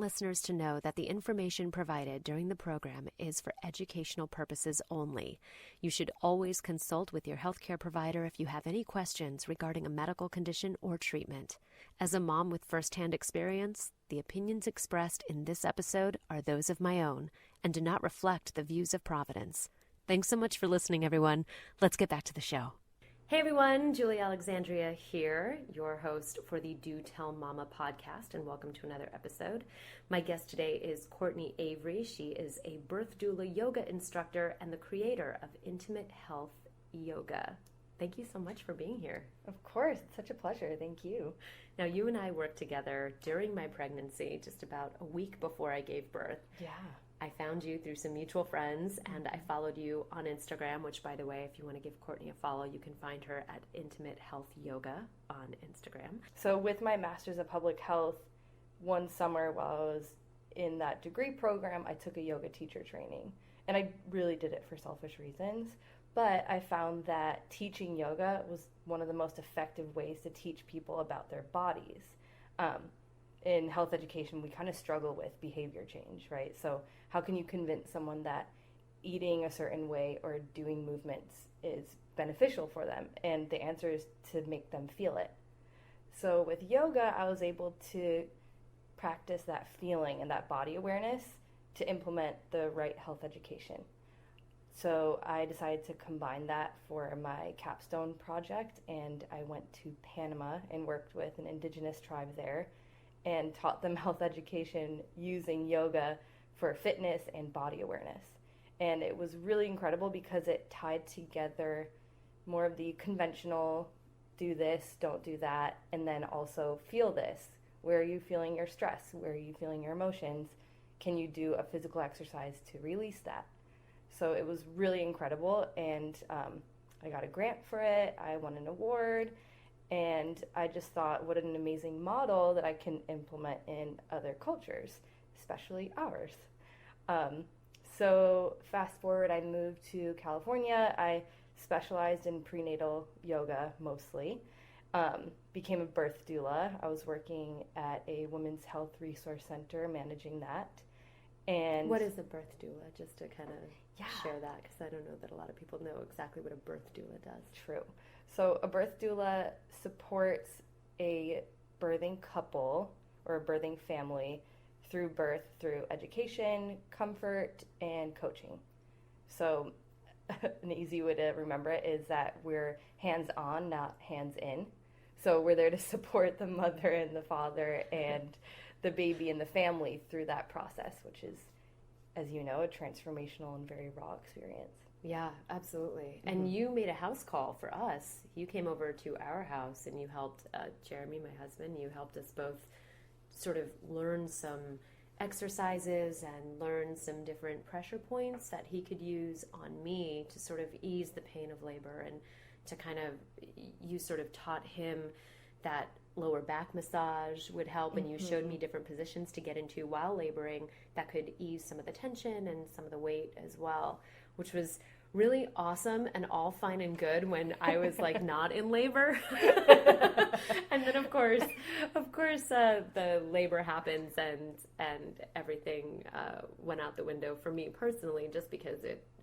listeners to know that the information provided during the program is for educational purposes only. You should always consult with your healthcare provider if you have any questions regarding a medical condition or treatment. As a mom with firsthand experience, the opinions expressed in this episode are those of my own and do not reflect the views of Providence. Thanks so much for listening, everyone. Let's get back to the show. Hey everyone, Julie Alexandria here, your host for the Do Tell Mama podcast, and welcome to another episode. My guest today is Courtney Avery. She is a birth doula yoga instructor and the creator of Intimate Health Yoga. Thank you so much for being here. Of course, it's such a pleasure. Thank you. Now, you and I worked together during my pregnancy, just about a week before I gave birth. Yeah. I found you through some mutual friends, and I followed you on Instagram, which, by the way, if you want to give Courtney a follow, you can find her at Intimate Health Yoga on Instagram. So with my Master's of Public Health, one summer while I was in that degree program, I took a yoga teacher training. And I really did it for selfish reasons. But I found that teaching yoga was one of the most effective ways to teach people about their bodies. In health education, we kind of struggle with behavior change, right? So how can you convince someone that eating a certain way or doing movements is beneficial for them? And the answer is to make them feel it. So with yoga, I was able to practice that feeling and that body awareness to implement the right health education. So I decided to combine that for my capstone project, and I went to Panama and worked with an indigenous tribe there and taught them health education using yoga for fitness and body awareness. And it was really incredible because it tied together more of the conventional, do this, don't do that, and then also feel this. Where are you feeling your stress? Where are you feeling your emotions? Can you do a physical exercise to release that? So it was really incredible, and I got a grant for it. I won an award. And I just thought, what an amazing model that I can implement in other cultures, especially ours. So fast forward, I moved to California. I specialized in prenatal yoga mostly. Became a birth doula. I was working at a women's health resource center managing that. And what is a birth doula? Just to kind of share that, because I don't know that a lot of people know exactly what a birth doula does. True. So a birth doula supports a birthing couple or a birthing family through birth, through education, comfort, and coaching. So an easy way to remember it is that we're hands-on, not hands-in. So we're there to support the mother and the father and the baby and the family through that process, which is, as you know, a transformational and very raw experience. Yeah, absolutely. Mm-hmm. And you made a house call for us. You came over to our house and you helped Jeremy, my husband, you helped us both sort of learn some exercises and learn some different pressure points that he could use on me to sort of ease the pain of labor, and to kind of, you sort of taught him that lower back massage would help, and you showed me different positions to get into while laboring that could ease some of the tension and some of the weight as well, which was really awesome and all fine and good when I was like not in labor. And then of course, the labor happens and everything went out the window for me personally, just because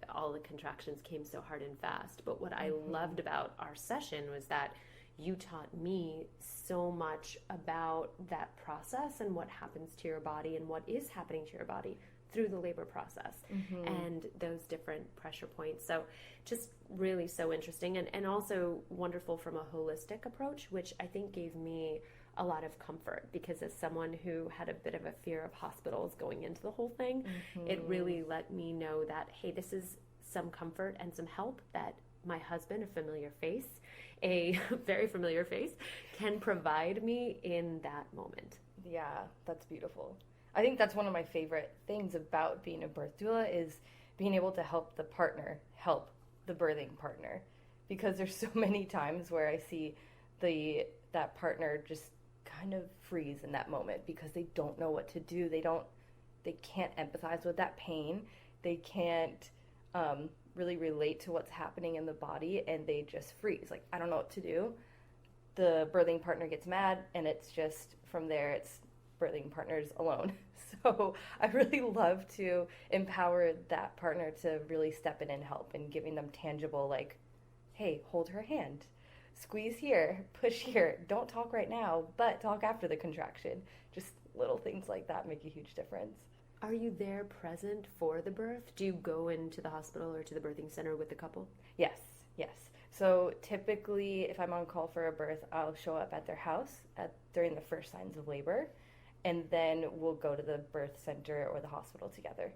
all the contractions came so hard and fast. But what I loved about our session was that you taught me so much about that process and what happens to your body and what is happening to your body through the labor process and those different pressure points. So just really so interesting, and also wonderful from a holistic approach, which I think gave me a lot of comfort, because as someone who had a bit of a fear of hospitals going into the whole thing, it really let me know that, hey, this is some comfort and some help that my husband, a very familiar face, can provide me in that moment. Yeah, that's beautiful. I think that's one of my favorite things about being a birth doula, is being able to help the partner help the birthing partner, because there's so many times where I see that partner just kind of freeze in that moment because they don't know what to do. They can't empathize with that pain. They can't really relate to what's happening in the body, and they just freeze. Like, I don't know what to do. The birthing partner gets mad, and it's just, from there, it's birthing partners alone. So I really love to empower that partner to really step in and help, and giving them tangible, like, hey, hold her hand, squeeze here, push here, don't talk right now, but talk after the contraction. Just little things like that make a huge difference. Are you there present for the birth? Do you go into the hospital or to the birthing center with the couple? Yes. So typically, if I'm on call for a birth, I'll show up at their house during the first signs of labor, and then we'll go to the birth center or the hospital together.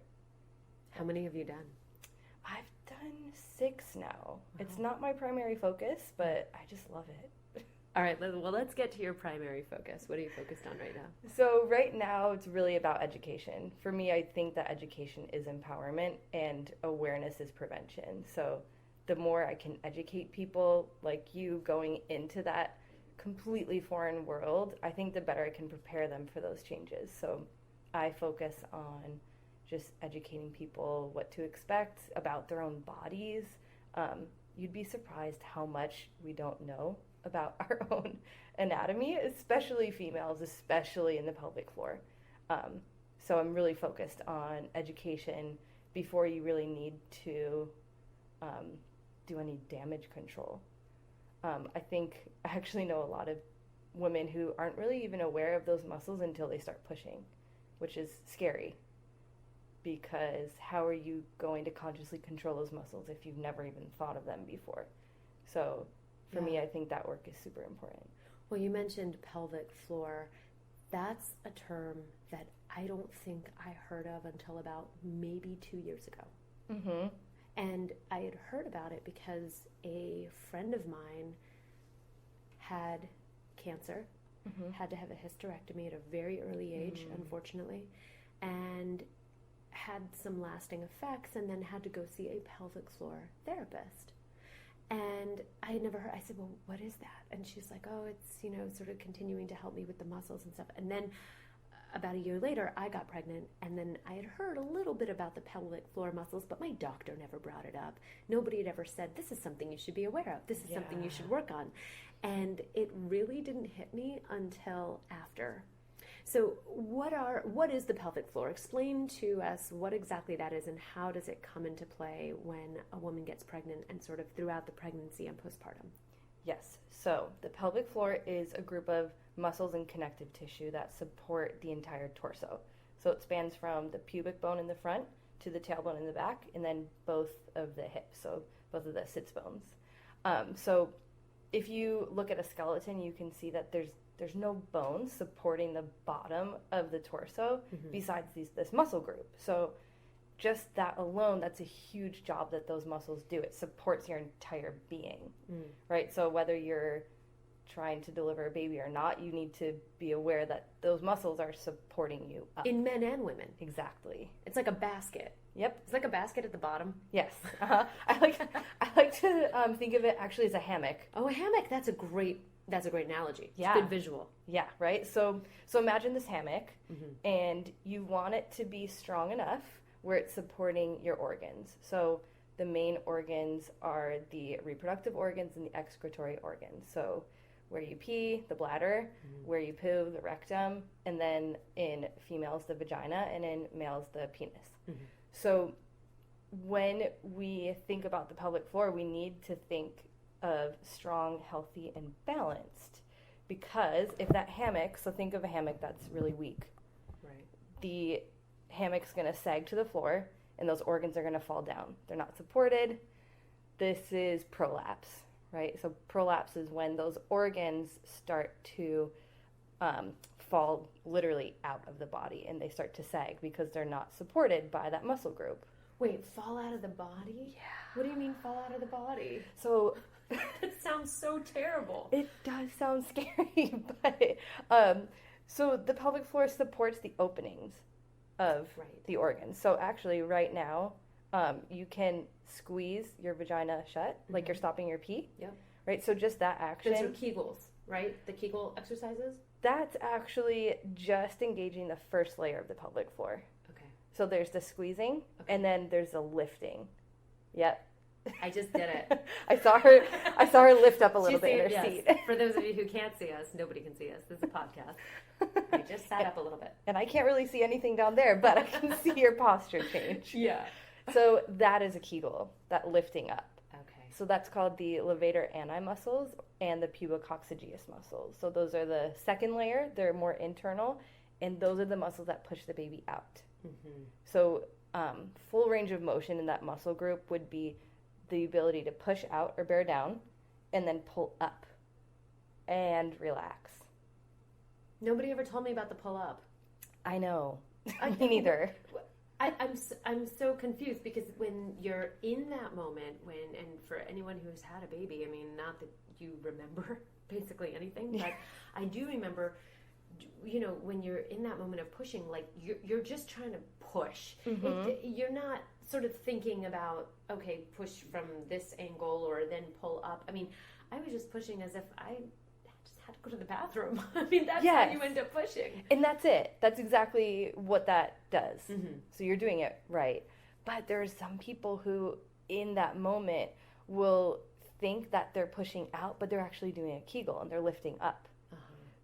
How many have you done? I've done 6 now. Wow. It's not my primary focus, but I just love it. All right, well, let's get to your primary focus. What are you focused on right now? So right now, it's really about education. For me, I think that education is empowerment and awareness is prevention. So the more I can educate people like you going into that completely foreign world, I think the better I can prepare them for those changes. So I focus on just educating people what to expect about their own bodies. You'd be surprised how much we don't know about our own anatomy, especially females, especially in the pelvic floor. So I'm really focused on education before you really need to do any damage control. I think I actually know a lot of women who aren't really even aware of those muscles until they start pushing, which is scary, because how are you going to consciously control those muscles if you've never even thought of them before? So for me, I think that work is super important. Well, you mentioned pelvic floor. That's a term that I don't think I heard of until about maybe 2 years ago. Mm-hmm. And I had heard about it because a friend of mine had cancer, had to have a hysterectomy at a very early age, unfortunately, and had some lasting effects, and then had to go see a pelvic floor therapist. And I had never heard, I said, well, what is that? And she's like, oh, it's, sort of continuing to help me with the muscles and stuff. And then about a year later, I got pregnant, and then I had heard a little bit about the pelvic floor muscles, but my doctor never brought it up. Nobody had ever said, this is something you should be aware of. This is something you should work on. And it really didn't hit me until after. So what is the pelvic floor? Explain to us what exactly that is, and how does it come into play when a woman gets pregnant and sort of throughout the pregnancy and postpartum? Yes. So the pelvic floor is a group of muscles and connective tissue that support the entire torso. So it spans from the pubic bone in the front to the tailbone in the back, and then both of the hips, so both of the sits bones. So if you look at a skeleton, you can see that there's no bones supporting the bottom of the torso besides this muscle group. So just that alone, that's a huge job that those muscles do. It supports your entire being, right? So whether you're trying to deliver a baby or not, you need to be aware that those muscles are supporting you up. In men and women. Exactly. It's like a basket. Yep. It's like a basket at the bottom. Yes. I like to think of it actually as a hammock. Oh, a hammock. That's a great analogy. Yeah. It's a good visual. Yeah, right? So imagine this hammock, and you want it to be strong enough where it's supporting your organs. So the main organs are the reproductive organs and the excretory organs. So where you pee, the bladder, where you poo, the rectum, and then in females, the vagina, and in males, the penis. So when we think about the pelvic floor, we need to think of strong, healthy, and balanced, because if that hammock, so think of a hammock that's really weak. Right. The hammock's going to sag to the floor, and those organs are going to fall down. They're not supported. This is prolapse, right? So prolapse is when those organs start to fall literally out of the body, and they start to sag because they're not supported by that muscle group. Wait, fall out of the body? Yeah. What do you mean fall out of the body? So It sounds so terrible. it does sound scary, but so the pelvic floor supports the openings of the organs. So actually right now, you can squeeze your vagina shut, like you're stopping your pee. Yep. Right? So just that action. Those are Kegels, right? The Kegel exercises? That's actually just engaging the first layer of the pelvic floor. Okay. So there's the squeezing, and then there's the lifting. Yep. I just did it. I saw her lift up a little bit in her seat. For those of you who can't see us, nobody can see us. This is a podcast. I just sat up a little bit. And I can't really see anything down there, but I can see your posture change. Yeah. So that is a Kegel, that lifting up. Okay. So that's called the levator ani muscles and the pubococcygeus muscles. So those are the second layer. They're more internal, and those are the muscles that push the baby out. Mm-hmm. So full range of motion in that muscle group would be the ability to push out or bear down and then pull up and relax. Nobody ever told me about the pull up. I know. Me neither. I'm so confused because when you're in that moment, and for anyone who's had a baby, I mean, not that you remember basically anything, but I do remember, you know, when you're in that moment of pushing, like you're just trying to push. Mm-hmm. You're not sort of thinking about, okay, push from this angle or then pull up. I mean, I was just pushing as if I just had to go to the bathroom. I mean, that's how you end up pushing. And that's it. That's exactly what that does. Mm-hmm. So you're doing it right. But there's some people who, in that moment, will think that they're pushing out, but they're actually doing a Kegel and they're lifting up.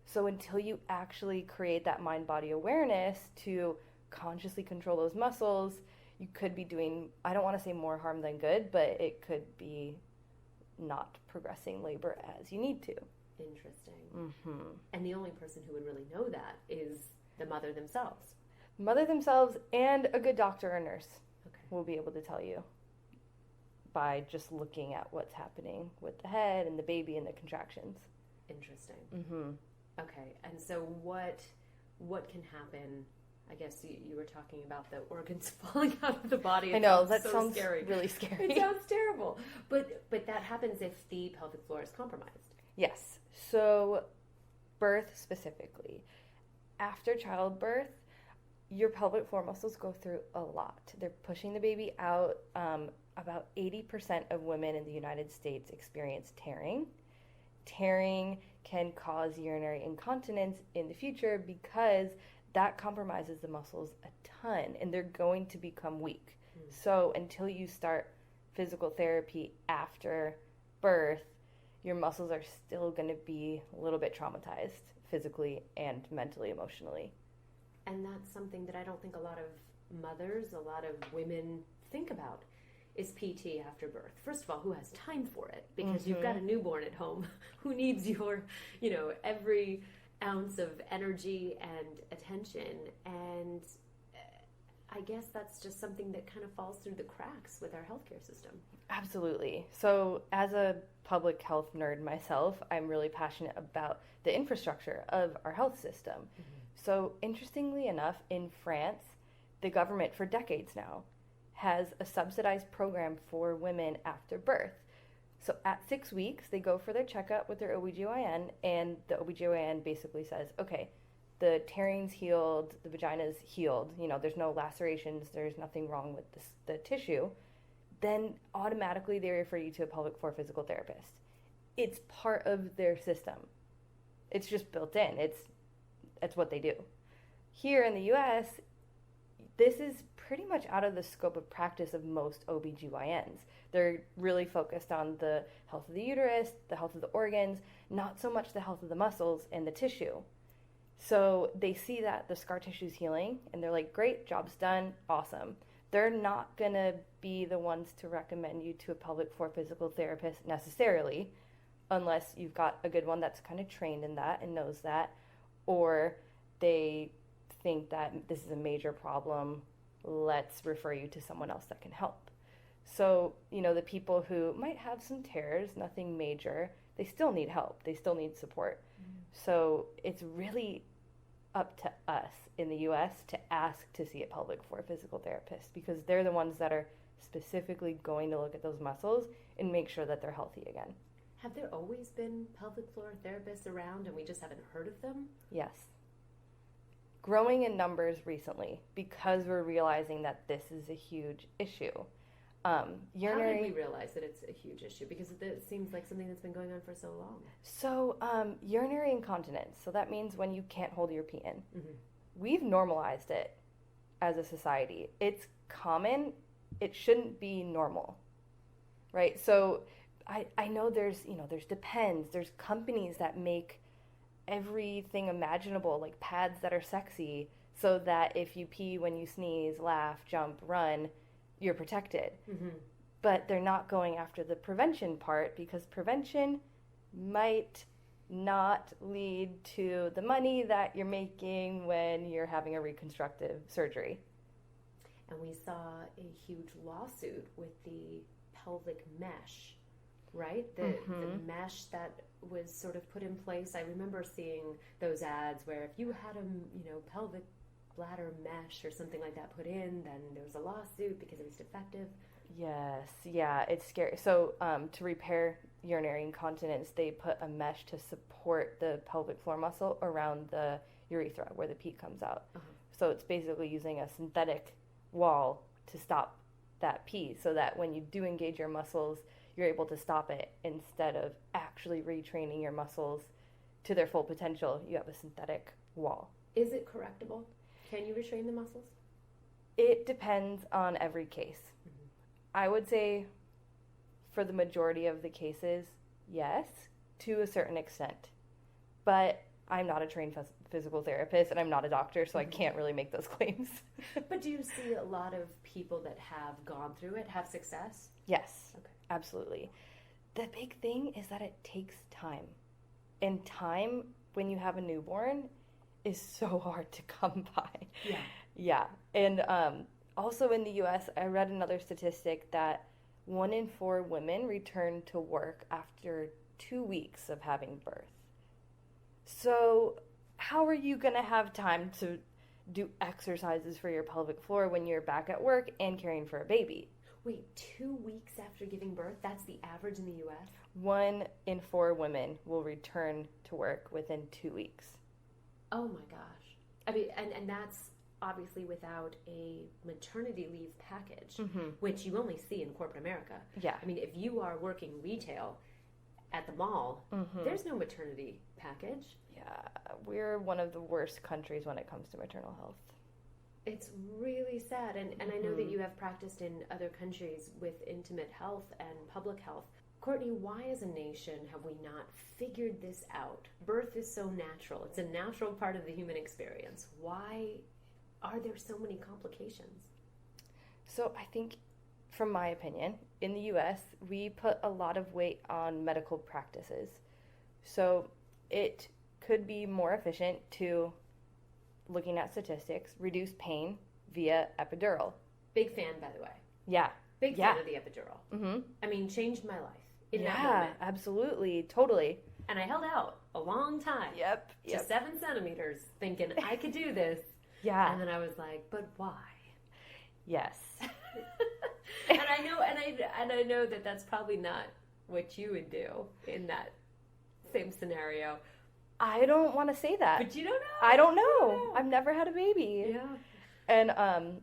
So until you actually create that mind-body awareness to consciously control those muscles, you could be doing, I don't want to say more harm than good, but it could be not progressing labor as you need to. Interesting. Mm-hmm. And the only person who would really know that is the mother themselves. Mother themselves and a good doctor or nurse will be able to tell you by just looking at what's happening with the head and the baby and the contractions. Interesting. Mm-hmm. Okay, and so what can happen? I guess you were talking about the organs falling out of the body. I know, that so sounds scary. Really scary. It sounds terrible. But that happens if the pelvic floor is compromised. Yes. So birth specifically. After childbirth, your pelvic floor muscles go through a lot. They're pushing the baby out. About 80% of women in the United States experience tearing. Tearing can cause urinary incontinence in the future because that compromises the muscles a ton and they're going to become weak. So until you start physical therapy after birth, your muscles are still going to be a little bit traumatized physically and mentally, emotionally. And that's something that I don't think a lot of mothers, a lot of women think about. Is PT after birth. First of all, who has time for it? Because you've got a newborn at home who needs your, every ounce of energy and attention. And I guess that's just something that kind of falls through the cracks with our healthcare system. Absolutely. So as a public health nerd myself, I'm really passionate about the infrastructure of our health system. Mm-hmm. So interestingly enough, in France, the government for decades now has a subsidized program for women after birth. So at 6 weeks, they go for their checkup with their OBGYN, and the OBGYN basically says, okay, the tearing's healed, the vagina's healed, there's no lacerations, there's nothing wrong with the tissue, then automatically they refer you to a pelvic floor physical therapist. It's part of their system. It's just built in. It's what they do. Here in the US, this is pretty much out of the scope of practice of most OBGYNs. They're really focused on the health of the uterus, the health of the organs, not so much the health of the muscles and the tissue. So they see that the scar tissue's healing, and they're like, great, job's done, awesome. They're not going to be the ones to recommend you to a pelvic floor physical therapist necessarily, unless you've got a good one that's kind of trained in that and knows that, or they think that this is a major problem, let's refer you to someone else that can help. So, the people who might have some tears, nothing major, they still need help. They still need support. Mm-hmm. So it's really up to us in the U.S. to ask to see a pelvic floor physical therapist because they're the ones that are specifically going to look at those muscles and make sure that they're healthy again. Have there always been pelvic floor therapists around and we just haven't heard of them? Yes. Growing in numbers recently because we're realizing that this is a huge issue. How did we realize that it's a huge issue? Because it seems like something that's been going on for so long. So urinary incontinence, so that means when you can't hold your pee in. Mm-hmm. We've normalized it as a society. It's common. It shouldn't be normal, right? So I know there's Depends. There's companies that make everything imaginable, like pads that are sexy, so that if you pee when you sneeze, laugh, jump, run, you're protected. Mm-hmm. But they're not going after the prevention part, because prevention might not lead to the money that you're making when you're having a reconstructive surgery. And we saw a huge lawsuit with the pelvic mesh, right? The mesh that was sort of put in place. I remember seeing those ads where if you had a pelvic bladder mesh or something like that put in, then there was a lawsuit because it was defective. Yes, yeah, it's scary. So to repair urinary incontinence, they put a mesh to support the pelvic floor muscle around the urethra where the pee comes out. Uh-huh. So it's basically using a synthetic wall to stop that pee, so that when you do engage your muscles, you're able to stop it instead of actually retraining your muscles to their full potential. You have a synthetic wall. Is it correctable? Can you retrain the muscles? It depends on every case. Mm-hmm. I would say for the majority of the cases, yes, to a certain extent. But I'm not a trained physical therapist, and I'm not a doctor, so I can't really make those claims. But do you see a lot of people that have gone through it have success? Yes, okay. Absolutely. The big thing is that it takes time. And time, when you have a newborn, is so hard to come by. Yeah. Yeah. And also in the U.S., I read another statistic that 1 in 4 women return to work after 2 weeks of having birth. So how are you going to have time to do exercises for your pelvic floor when you're back at work and caring for a baby? Wait, 2 weeks after giving birth? That's the average in the U.S.? 1 in 4 women will return to work within 2 weeks. Oh my gosh. I mean, and that's obviously without a maternity leave package, which you only see in corporate America. Yeah. I mean, if you are working retail at the mall, there's no maternity package. Yeah, we're one of the worst countries when it comes to maternal health. It's really sad. And I know that you have practiced in other countries with intimate health and public health. Courtney, why as a nation have we not figured this out? Birth is so natural. It's a natural part of the human experience. Why are there so many complications? So I think, from my opinion, in the U.S., we put a lot of weight on medical practices. So it could be more efficient to, looking at statistics, reduce pain via epidural. Big fan, by the way. Yeah. Big fan of the epidural. Mm-hmm. I mean, changed my life in that moment. Yeah, absolutely. Totally. And I held out a long time. Yep. To 7 centimeters, thinking I could do this. Yeah. And then I was like, but why? Yes. And I know that that's probably not what you would do in that same scenario. I don't want to say that. But you don't know. I don't know. I've never had a baby. Yeah. And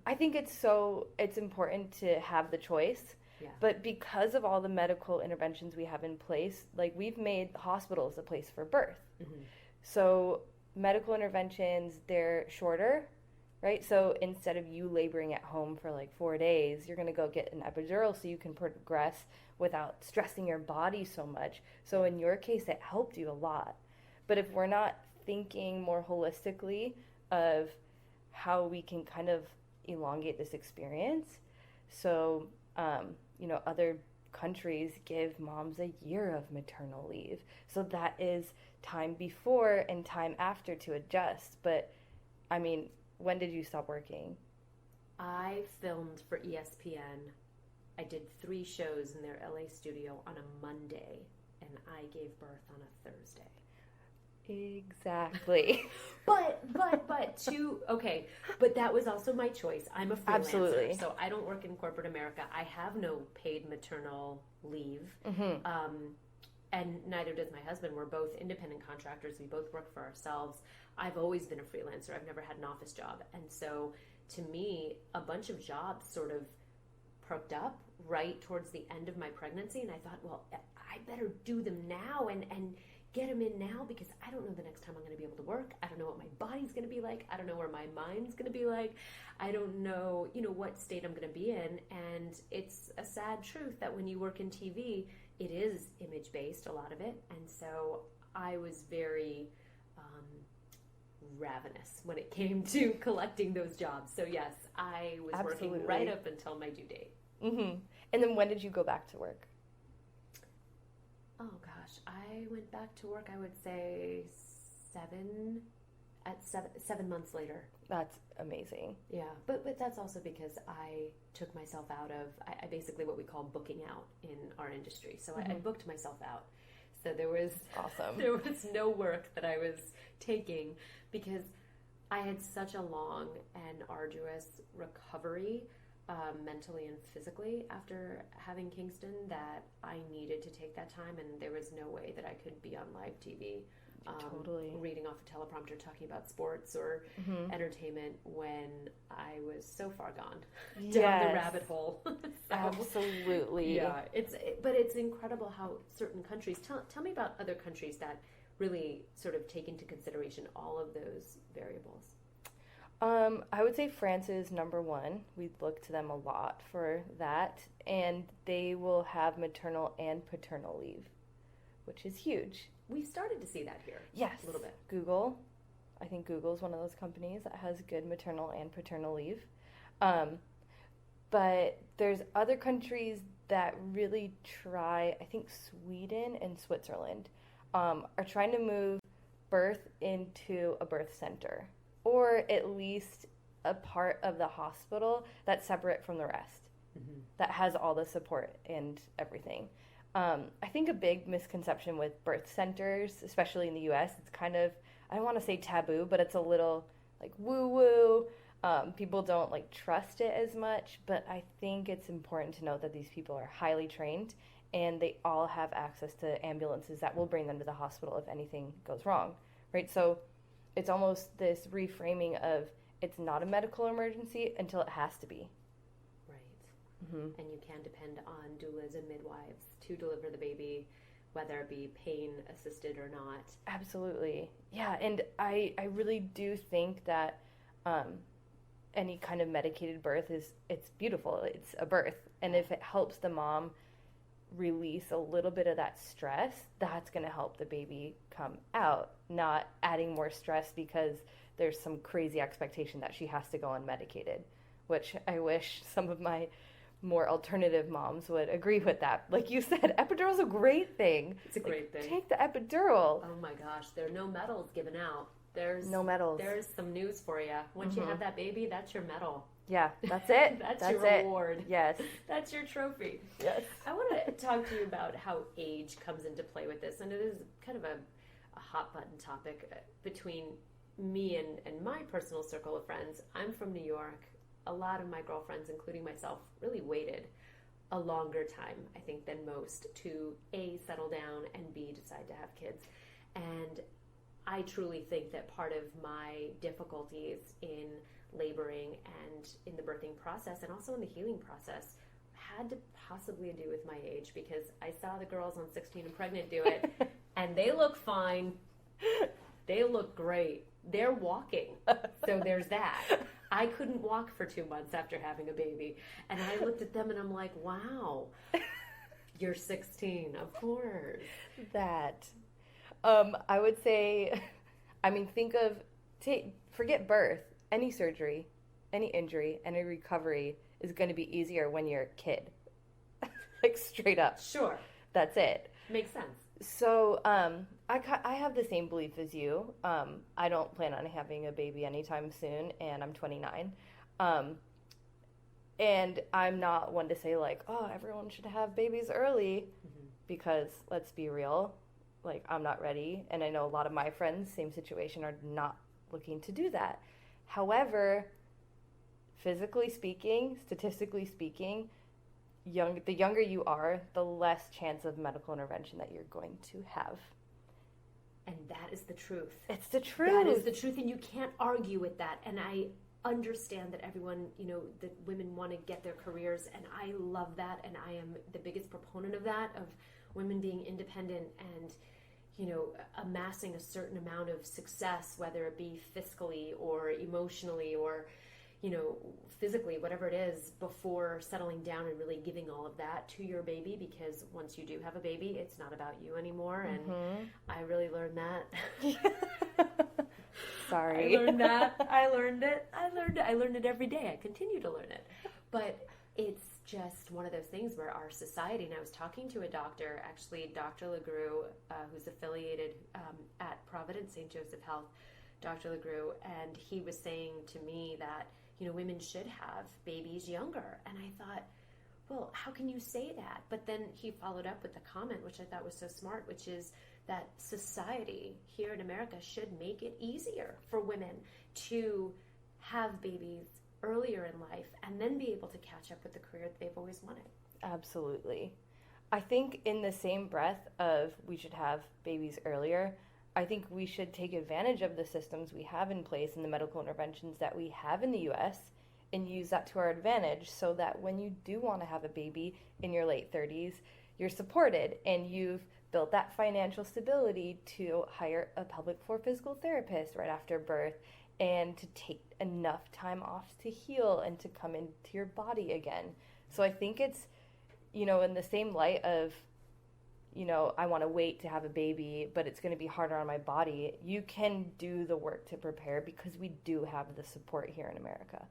I think it's important to have the choice. Yeah. But because of all the medical interventions we have in place, like we've made hospitals a place for birth. Mm-hmm. So medical interventions, they're shorter, right? So instead of you laboring at home for like 4 days, you're going to go get an epidural so you can progress without stressing your body so much. So in your case, it helped you a lot. But if we're not thinking more holistically of how we can kind of elongate this experience, so, other countries give moms a year of maternal leave. So that is time before and time after to adjust. But, I mean, when did you stop working? I filmed for ESPN. I did 3 shows in their LA studio on a Monday, and I gave birth on a Thursday. Exactly. but that was also my choice. I'm a freelancer. Absolutely. So I don't work in corporate America. I have no paid maternal leave. Mm-hmm. And neither does my husband. We're both independent contractors. We both work for ourselves. I've always been a freelancer. I've never had an office job. And so to me, a bunch of jobs sort of perked up right towards the end of my pregnancy. And I thought, well, I better do them now and get them in now because I don't know the next time I'm going to be able to work. I don't know what my body's going to be like. I don't know where my mind's going to be like. I don't know, what state I'm going to be in. And it's a sad truth that when you work in TV, it is image-based, a lot of it. And so I was very ravenous when it came to collecting those jobs. So yes, I was Absolutely. working right up until my due date. Mm-hmm. And then when did you go back to work? Oh gosh, I went back to work, I would say 7 months later. That's amazing. Yeah, but that's also because I took myself out of, I basically what we call booking out in our industry. So I booked myself out. So there was awesome. There was no work that I was taking because I had such a long and arduous recovery mentally and physically after having Kingston that I needed to take that time, and there was no way that I could be on live TV totally reading off a teleprompter talking about sports or entertainment when I was so far gone down the rabbit hole. So, absolutely. Yeah, but it's incredible how certain countries, tell me about other countries that really sort of take into consideration all of those variables. I would say France is number one. We look to them a lot for that, and they will have maternal and paternal leave, which is huge. We've started to see that here. Yes. A little bit. Google. I think Google is one of those companies that has good maternal and paternal leave. But there's other countries that really try, I think Sweden and Switzerland, are trying to move birth into a birth center, or at least a part of the hospital that's separate from the rest, that has all the support and everything. I think a big misconception with birth centers, especially in the U.S., it's kind of, I don't want to say taboo, but it's a little like woo-woo. People don't trust it as much, but I think it's important to note that these people are highly trained and they all have access to ambulances that will bring them to the hospital if anything goes wrong, right? So it's almost this reframing of it's not a medical emergency until it has to be. And you can depend on doulas and midwives to deliver the baby, whether it be pain assisted or not. Absolutely. Yeah, and I really do think that any kind of medicated birth it's beautiful. It's a birth. And if it helps the mom release a little bit of that stress, that's going to help the baby come out, not adding more stress because there's some crazy expectation that she has to go unmedicated, which I wish some of my more alternative moms would agree with that. Like you said, epidural's a great thing. It's a great thing. Take the epidural. Oh my gosh, there are no medals given out. There's no medals. There's some news for you. Once you have that baby, that's your medal. Yeah, that's it. That's your reward. Yes. That's your trophy. Yes. I want to talk to you about how age comes into play with this, and it is kind of a hot button topic between me and my personal circle of friends. I'm from New York. A lot of my girlfriends, including myself, really waited a longer time, I think, than most to A, settle down, and B, decide to have kids. And I truly think that part of my difficulties in laboring and in the birthing process and also in the healing process had to possibly do with my age, because I saw the girls on 16 and Pregnant do it, and they look fine. They look great. They're walking. So there's that. I couldn't walk for 2 months after having a baby. And I looked at them and I'm like, wow, you're 16, of course. That. I would say, forget birth. Any surgery, any injury, any recovery is going to be easier when you're a kid. Straight up. Sure. That's it. Makes sense. So I have the same belief as you. I don't plan on having a baby anytime soon, and I'm 29. And I'm not one to say everyone should have babies early, because let's be real, I'm not ready. And I know a lot of my friends, same situation, are not looking to do that. However, physically speaking, statistically speaking, the younger you are, the less chance of medical intervention that you're going to have. And that is the truth. It's the truth. That is the truth, and you can't argue with that. And I understand that everyone, that women want to get their careers, and I love that, and I am the biggest proponent of that, of women being independent and, amassing a certain amount of success, whether it be fiscally or emotionally or, physically, whatever it is, before settling down and really giving all of that to your baby, because once you do have a baby, it's not about you anymore. And I really learned that. Sorry. I learned that. I learned it. I learned it every day. I continue to learn it. But it's just one of those things where our society, and I was talking to a doctor, actually, Dr. LeGroux, who's affiliated at Providence St. Joseph Health, Dr. LeGroux, and he was saying to me that, women should have babies younger. And I thought, well, how can you say that? But then he followed up with a comment, which I thought was so smart, which is that society here in America should make it easier for women to have babies earlier in life and then be able to catch up with the career that they've always wanted. Absolutely. I think in the same breath of we should have babies earlier, I think we should take advantage of the systems we have in place and the medical interventions that we have in the U.S. and use that to our advantage so that when you do want to have a baby in your late 30s, you're supported and you've built that financial stability to hire a pelvic floor physical therapist right after birth and to take enough time off to heal and to come into your body again. So I think it's, in the same light of, I want to wait to have a baby, but it's going to be harder on my body. You can do the work to prepare because we do have the support here in America.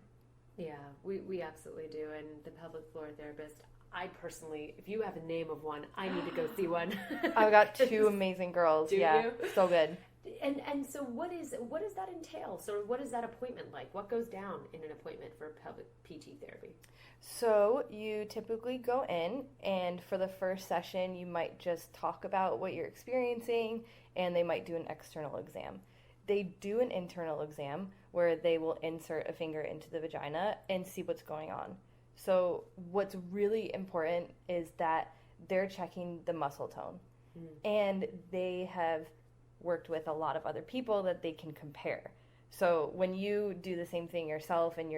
Yeah, we absolutely do. And the pelvic floor therapist, I personally, if you have a name of one, I need to go see one. I've got two amazing girls. Do you? So good. And so what does that entail? So what is that appointment like? What goes down in an appointment for pelvic PT therapy? So you typically go in, and for the first session, you might just talk about what you're experiencing, and they might do an external exam. They do an internal exam where they will insert a finger into the vagina and see what's going on. So what's really important is that they're checking the muscle tone, and they have worked with a lot of other people that they can compare. So when you do the same thing yourself and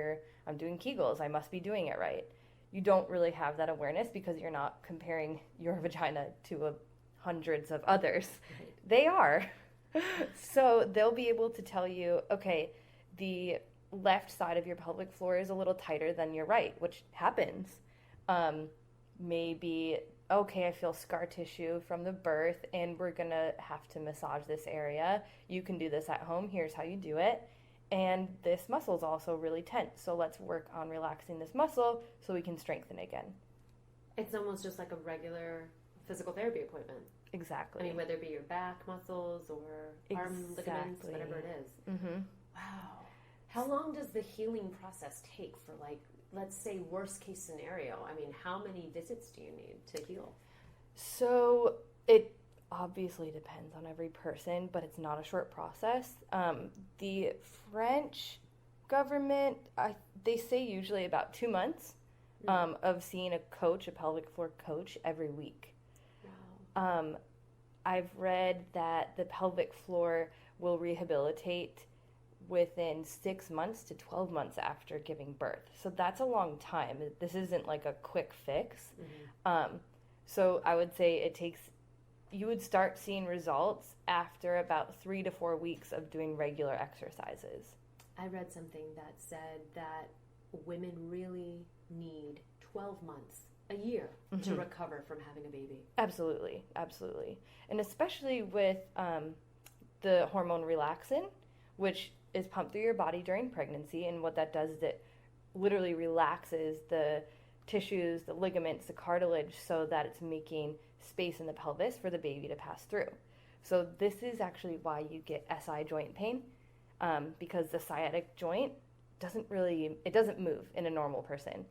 I'm doing Kegels, I must be doing it right. You don't really have that awareness because you're not comparing your vagina to hundreds of others. Right. They are. So they'll be able to tell you, okay, the left side of your pelvic floor is a little tighter than your right, which happens. Maybe, okay, I feel scar tissue from the birth and we're going to have to massage this area. You can do this at home. Here's how you do it. And this muscle is also really tense. So let's work on relaxing this muscle so we can strengthen again. It's almost just like a regular physical therapy appointment. Exactly. I mean, whether it be your back muscles or arm ligaments, whatever it is. Mm-hmm. Wow. How long does the healing process take for, like, let's say worst case scenario? I mean, how many visits do you need to heal? So it obviously depends on every person, but it's not a short process. The French government, they say usually about 2 months of seeing a pelvic floor coach every week. Wow. I've read that the pelvic floor will rehabilitate within 6 months to 12 months after giving birth. So that's a long time. This isn't like a quick fix. Mm-hmm. So I would say you would start seeing results after about 3 to 4 weeks of doing regular exercises. I read something that said that women really need 12 months, a year, to recover from having a baby. Absolutely, absolutely. And especially with the hormone relaxin, which is pumped through your body during pregnancy, and what that does is it literally relaxes the tissues, the ligaments, the cartilage, so that it's making space in the pelvis for the baby to pass through. So this is actually why you get SI joint pain, because the sciatic joint doesn't move in a normal person,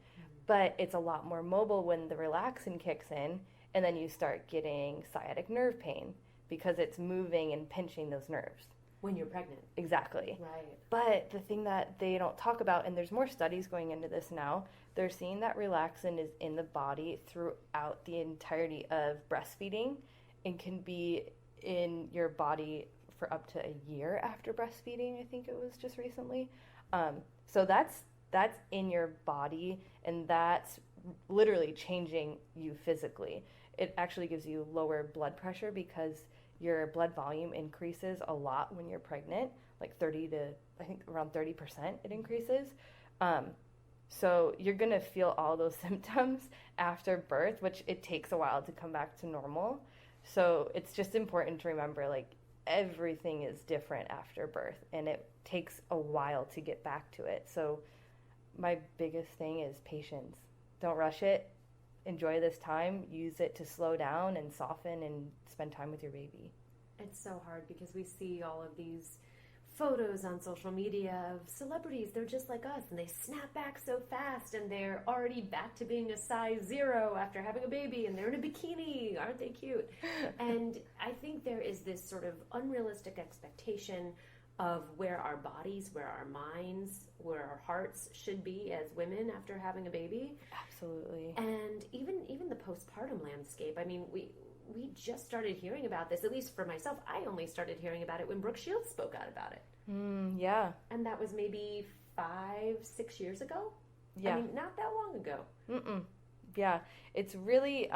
but it's a lot more mobile when the relaxin kicks in, and then you start getting sciatic nerve pain because it's moving and pinching those nerves. When you're pregnant. Exactly. Right. But the thing that they don't talk about, and there's more studies going into this now, they're seeing that relaxin is in the body throughout the entirety of breastfeeding and can be in your body for up to a year after breastfeeding. I think it was just recently. So that's in your body, and that's literally changing you physically. It actually gives you lower blood pressure because your blood volume increases a lot when you're pregnant, like 30 to, I think around 30% it increases. So you're going to feel all those symptoms after birth, which it takes a while to come back to normal. So it's just important to remember, like, everything is different after birth, and it takes a while to get back to it. So my biggest thing is patience. Don't rush it. Enjoy this time. Use it to slow down and soften and spend time with your baby. It's so hard because we see all of these photos on social media of celebrities. They're just like us, and they snap back so fast, and they're already back to being a size 0 after having a baby, and they're in a bikini. Aren't they cute? And I think there is this sort of unrealistic expectation of where our bodies, where our minds, where our hearts should be as women after having a baby. Absolutely. And even the postpartum landscape. I mean, we just started hearing about this, at least for myself. I only started hearing about it when Brooke Shields spoke out about it. Yeah. And that was maybe 5-6 years ago? Yeah. I mean, not that long ago. Yeah. It's really,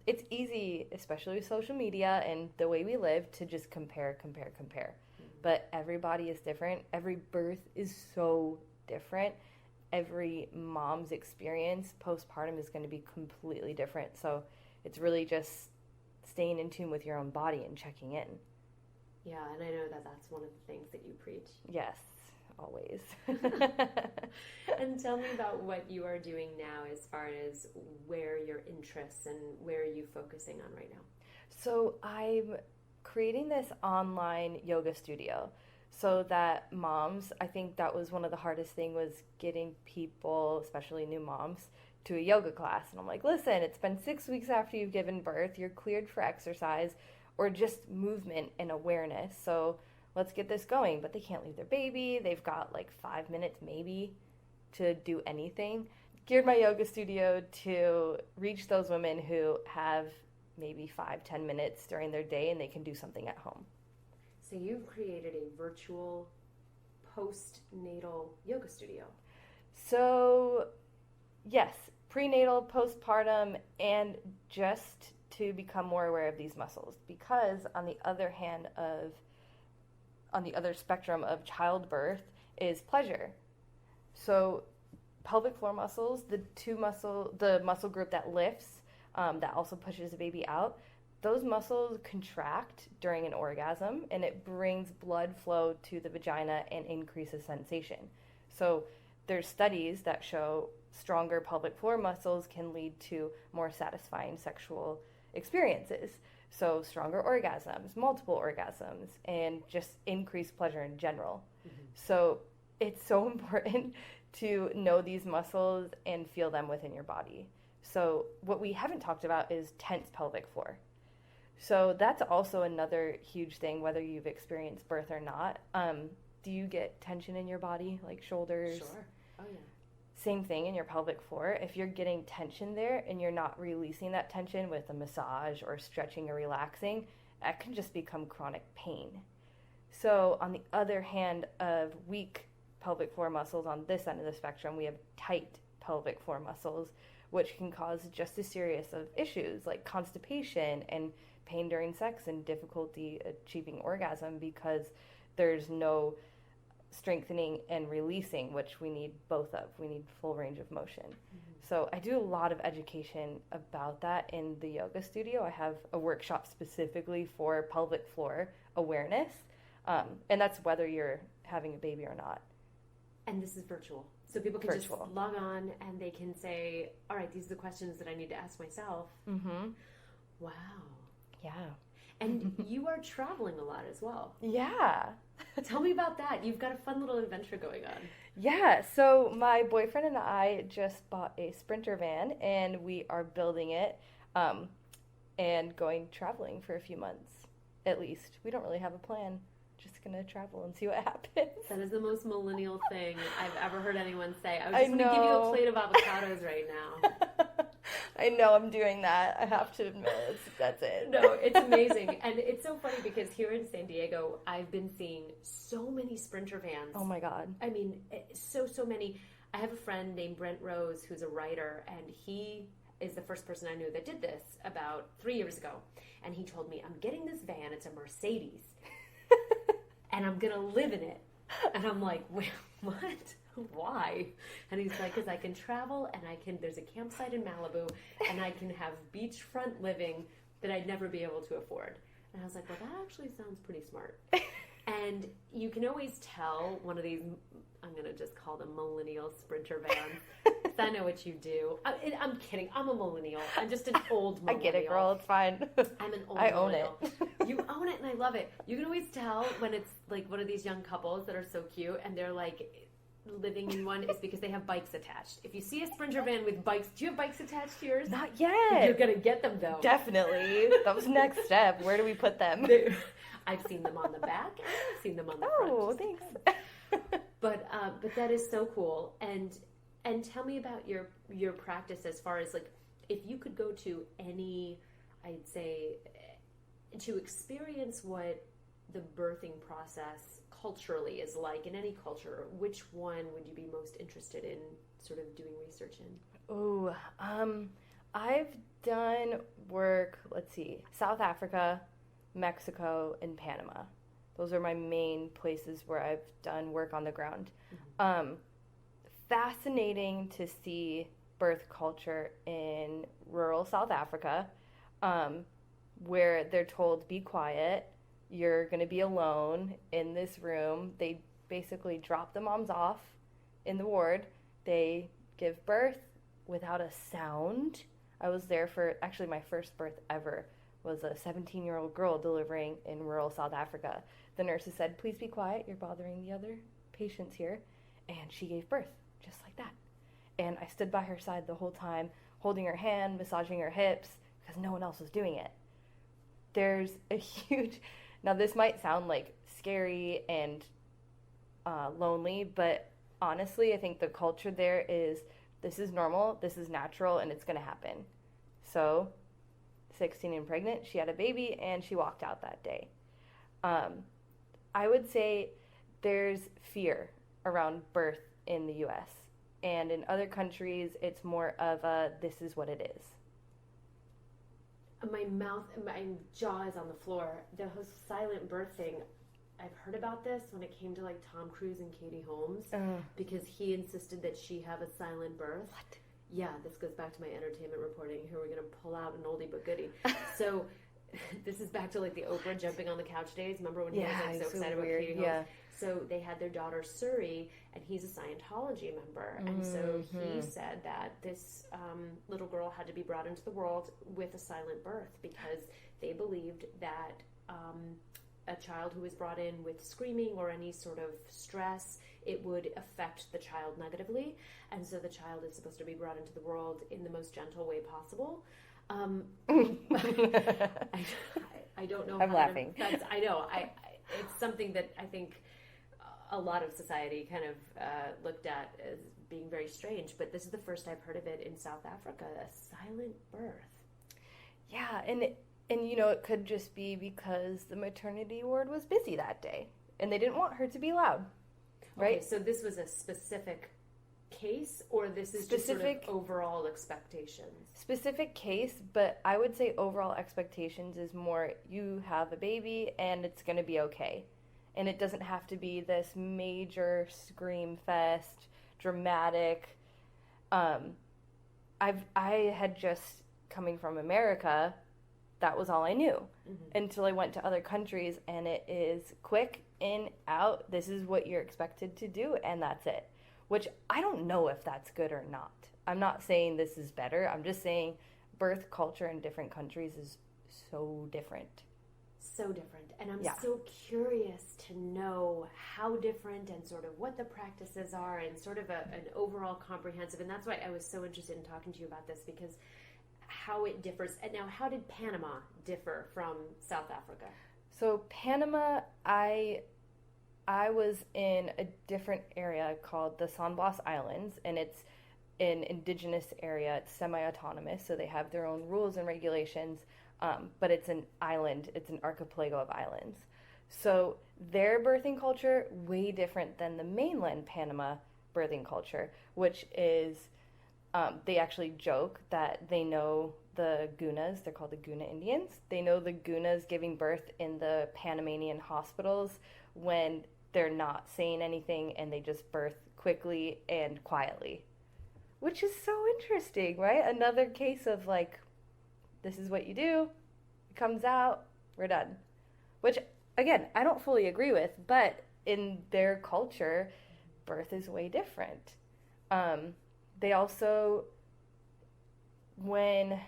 it's easy, especially with social media and the way we live, to just compare. But everybody is different. Every birth is so different. Every mom's experience postpartum is going to be completely different. So it's really just staying in tune with your own body and checking in. Yeah, and I know that that's one of the things that you preach. Yes, always. And tell me about what you are doing now as far as where your interests and where are you focusing on right now? So I'm creating this online yoga studio so that moms, I think that was one of the hardest things, was getting people, especially new moms, to a yoga class. And I'm like, listen, it's been 6 weeks after you've given birth, you're cleared for exercise or just movement and awareness. So let's get this going. But they can't leave their baby. They've got like 5 minutes maybe to do anything. Geared my yoga studio to reach those women who have maybe 5-10 minutes during their day and they can do something at home. So you've created a virtual postnatal yoga studio. So yes, prenatal, postpartum, and just to become more aware of these muscles. Because on the other spectrum of childbirth is pleasure. So pelvic floor muscles, the muscle group that lifts, that also pushes the baby out, those muscles contract during an orgasm, and it brings blood flow to the vagina and increases sensation. So there's studies that show stronger pelvic floor muscles can lead to more satisfying sexual experiences. So stronger orgasms, multiple orgasms, and just increased pleasure in general. Mm-hmm. So it's so important to know these muscles and feel them within your body. So what we haven't talked about is tense pelvic floor. So that's also another huge thing, whether you've experienced birth or not. Do you get tension in your body, like shoulders? Sure. Oh, yeah. Same thing in your pelvic floor. If you're getting tension there and you're not releasing that tension with a massage or stretching or relaxing, that can just become chronic pain. So on the other hand of weak pelvic floor muscles on this end of the spectrum, we have tight pelvic floor muscles, which can cause just a series of issues like constipation and pain during sex and difficulty achieving orgasm because there's no strengthening and releasing, which we need both of. We need full range of motion. Mm-hmm. So I do a lot of education about that in the yoga studio. I have a workshop specifically for pelvic floor awareness, and that's whether you're having a baby or not. And this is virtual. So people can just log on and they can say, all right, these are the questions that I need to ask myself. Mm-hmm. Wow. Yeah. And you are traveling a lot as well. Yeah. Tell me about that. You've got a fun little adventure going on. Yeah. So my boyfriend and I just bought a Sprinter van and we are building it and going traveling for a few months at least. We don't really have a plan. Just going to travel and see what happens. That is the most millennial thing I've ever heard anyone say. I was just going to give you a plate of avocados right now. I know I'm doing that. I have to admit, that's it. No, it's amazing. And it's so funny because here in San Diego, I've been seeing so many Sprinter vans. Oh my God. I mean, so many. I have a friend named Brent Rose who's a writer, and he is the first person I knew that did this about 3 years ago. And he told me, I'm getting this van. It's a Mercedes. And I'm going to live in it. And I'm like, wait, what? Why? And he's like, because I can travel and there's a campsite in Malibu and I can have beachfront living that I'd never be able to afford. And I was like, well, that actually sounds pretty smart. And you can always tell one of these, I'm going to just call them millennial sprinter vans. Because I know what you do. I'm kidding. I'm a millennial. I'm just an old millennial. I get it, girl. It's fine. I'm an old I own millennial. it. You own it and I love it. You can always tell when it's like one of these young couples that are so cute and they're like living in one is because they have bikes attached. If you see a sprinter van with bikes, do you have bikes attached to yours? Not yet. You're going to get them though. Definitely. That was the next step. Where do we put them? I've seen them on the back and I've seen them on the front. Oh, thanks. But that is so cool. And tell me about your practice as far as like if you could go to any, I'd say, to experience what the birthing process culturally is like in any culture, which one would you be most interested in sort of doing research in? Oh, I've done work, let's see, South Africa, Mexico, and Panama. Those are my main places where I've done work on the ground. Mm-hmm. Fascinating to see birth culture in rural South Africa, where they're told, be quiet, you're going to be alone in this room. They basically drop the moms off in the ward. They give birth without a sound. I was there for, actually my first birth ever was a 17-year-old girl delivering in rural South Africa. The nurses said, please be quiet, you're bothering the other patients here. And she gave birth, just like that. And I stood by her side the whole time, holding her hand, massaging her hips, because no one else was doing it. There's a huge, now this might sound like scary and lonely, but honestly, I think the culture there is, this is normal, this is natural, and it's going to happen. So, 16 and pregnant, she had a baby, and she walked out that day. I would say there's fear around birth in the U.S., and in other countries, it's more of a, this is what it is. My jaw is on the floor. The whole silent birth thing, I've heard about this when it came to like Tom Cruise and Katie Holmes, because he insisted that she have a silent birth. What? Yeah, this goes back to my entertainment reporting. Here we're going to pull out an oldie but goodie. So this is back to like the Oprah jumping on the couch days. Remember when he was like so excited about Katie Holmes? Yeah. So they had their daughter Suri, and he's a Scientology member. And so he said that this little girl had to be brought into the world with a silent birth because they believed that a child who was brought in with screaming or any sort of stress, it would affect the child negatively. And so the child is supposed to be brought into the world in the most gentle way possible. I don't know. I'm laughing. I know. It's something that I think a lot of society kind of looked at as being very strange, but this is the first I've heard of it in South Africa, a silent birth. Yeah, and you know, it could just be because the maternity ward was busy that day, and they didn't want her to be loud, right? Okay, so this was a specific case, or this is just sort of overall expectations? Specific case, but I would say overall expectations is more you have a baby and it's going to be okay. And it doesn't have to be this major scream fest, dramatic. I had just, coming from America, that was all I knew until I went to other countries, and it is quick, in, out, this is what you're expected to do, and that's it. Which I don't know if that's good or not. I'm not saying this is better. I'm just saying birth culture in different countries is so different. So different. And I'm so curious to know how different and sort of what the practices are and sort of an overall comprehensive. And that's why I was so interested in talking to you about this, because how it differs. And now, how did Panama differ from South Africa? So Panama, I was in a different area called the San Blas Islands, and it's an indigenous area. It's semi-autonomous, so they have their own rules and regulations, but it's an island. It's an archipelago of islands. So their birthing culture, way different than the mainland Panama birthing culture, which is They actually joke that they know the Gunas, they're called the Guna Indians. They know the Gunas giving birth in the Panamanian hospitals when they're not saying anything and they just birth quickly and quietly. Which is so interesting, right? Another case of like, this is what you do, it comes out, we're done. Which, again, I don't fully agree with, but in their culture, birth is way different. They also, when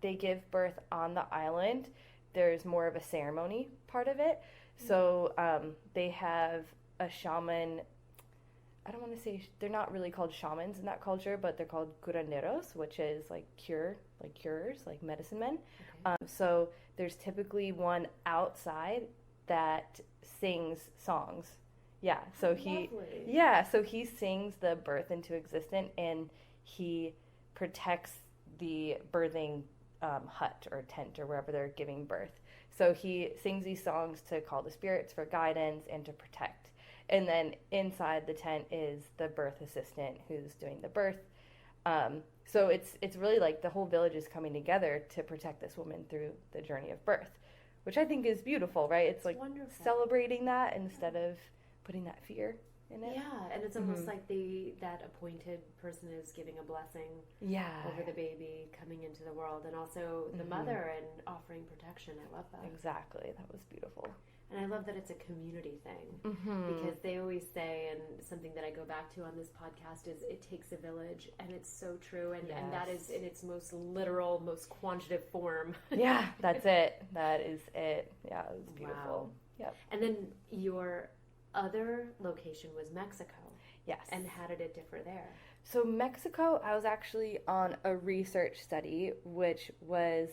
they give birth on the island, there's more of a ceremony part of it. So they have a shaman. I don't want to say, they're not really called shamans in that culture, but they're called curanderos, which is like curers, like medicine men. Okay. So there's typically one outside that sings songs. Yeah, so he sings the birth into existence, and he protects the birthing hut or tent or wherever they're giving birth. So he sings these songs to call the spirits for guidance and to protect. And then inside the tent is the birth assistant who's doing the birth. So it's really like the whole village is coming together to protect this woman through the journey of birth, which I think is beautiful, right? It's like wonderful. Celebrating that instead of putting that fear in it. Yeah, and it's almost like that appointed person is giving a blessing over the baby coming into the world, and also the mother and offering protection. I love that. Exactly. That was beautiful. And I love that it's a community thing, because they always say, and something that I go back to on this podcast is, it takes a village, and it's so true, and that is in its most literal, most quantitative form. Yeah, that's it. That is it. Yeah, it was beautiful. Wow. Yep. And then your other location was Mexico. Yes. And how did it differ there? So Mexico, I was actually on a research study, which was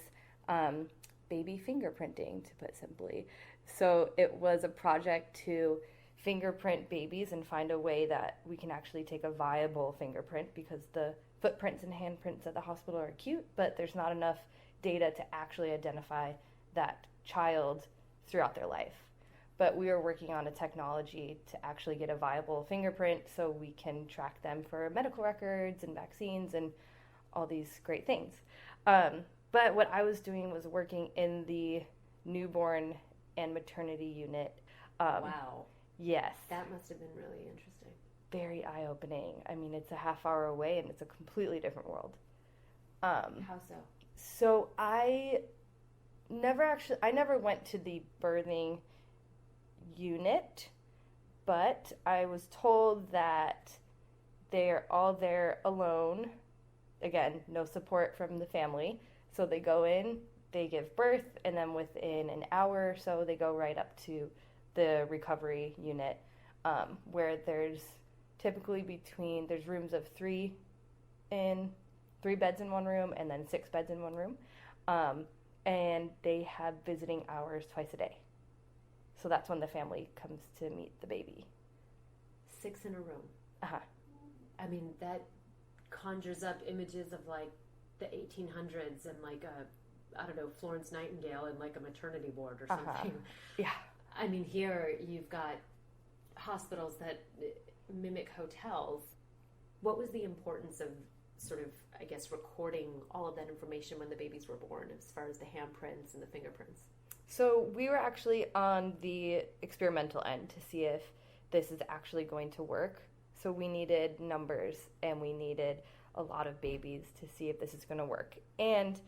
baby fingerprinting, to put simply. So it was a project to fingerprint babies and find a way that we can actually take a viable fingerprint, because the footprints and handprints at the hospital are cute, but there's not enough data to actually identify that child throughout their life. But we are working on a technology to actually get a viable fingerprint so we can track them for medical records and vaccines and all these great things. But what I was doing was working in the newborn and maternity unit. Wow. Yes. That must have been really interesting. Very eye-opening. I mean, it's a half hour away and it's a completely different world. How so? So I never went to the birthing unit, but I was told that they're all there alone. Again, no support from the family. So they go in, they give birth, and then within an hour or so, they go right up to the recovery unit, where there's typically there's rooms of three beds in one room, and then 6 beds in one room. And they have visiting hours twice a day. So that's when the family comes to meet the baby. 6 in a room. Uh-huh. I mean, that conjures up images of like the 1800s and like Florence Nightingale in like a maternity ward or something. Uh-huh. Yeah. I mean, here you've got hospitals that mimic hotels. What was the importance of sort of, I guess, recording all of that information when the babies were born, as far as the handprints and the fingerprints? So we were actually on the experimental end to see if this is actually going to work. So we needed numbers and we needed a lot of babies to see if this is going to work. And